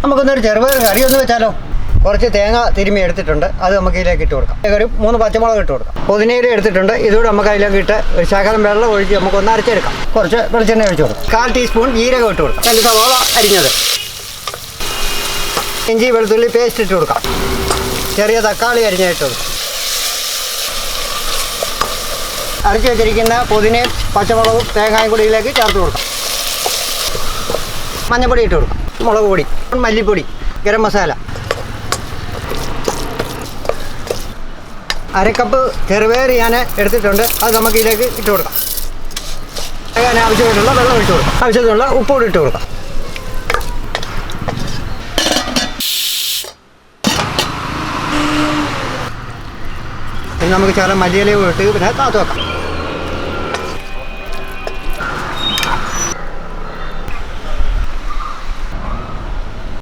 നമുക്കൊന്നൊരു ചെറുപയർ കറി ഒന്ന് വെച്ചാലോ. കുറച്ച് തേങ്ങ തിരുമ്മി എടുത്തിട്ടുണ്ട്, അത് നമുക്ക് ഇതിലേക്ക് ഇട്ട് കൊടുക്കാം. ഒരു 3 പച്ചമുളക് ഇട്ട് കൊടുക്കാം. പുതിനയില എടുത്തിട്ടുണ്ട്, ഇതുകൂടെ നമുക്ക് അതിലേക്ക് ഇട്ട് ഒരു ശകലം വെള്ളം ഒഴിച്ച് നമുക്ക് ഒന്ന് അരച്ചെടുക്കാം. കുറച്ച് വെളിച്ചെണ്ണ ഒഴിച്ച് കൊടുക്കാം. 1/4 ടീസ്പൂൺ ജീരകം ഇട്ട് കൊടുക്കാം. 2 സവാള അരിഞ്ഞത്, ഇഞ്ചി വെളുത്തുള്ളി പേസ്റ്റ് ഇട്ട് കൊടുക്കാം. ചെറിയ തക്കാളി അരിഞ്ഞിട്ട് കൊടുക്കാം. അരച്ച് വെച്ചിരിക്കുന്ന പുതിനയും പച്ചമുളകും തേങ്ങായും കൂടി ഇതിലേക്ക് ചേർത്ത് കൊടുക്കാം. മഞ്ഞൾപ്പൊടി ഇട്ട് കൊടുക്കാം. മുളക് പൊടി, മല്ലിപ്പൊടി, ഗരം മസാല, 1/2 കപ്പ് ചെറുപയർ ഞാൻ എടുത്തിട്ടുണ്ട്, അത് നമുക്ക് ഇതിലേക്ക് ഇട്ട് കൊടുക്കാം. അതിന് ആവശ്യമായിട്ടുള്ള വെള്ളം ഒഴിച്ച് കൊടുക്കാം. ആവശ്യത്തിനുള്ള ഉപ്പ് കൂടി ഇട്ട് കൊടുക്കാം. പിന്നെ നമുക്ക് ചില മല്ലിയിലയും ഇട്ട് പിന്നെ താത്ത് വെക്കാം.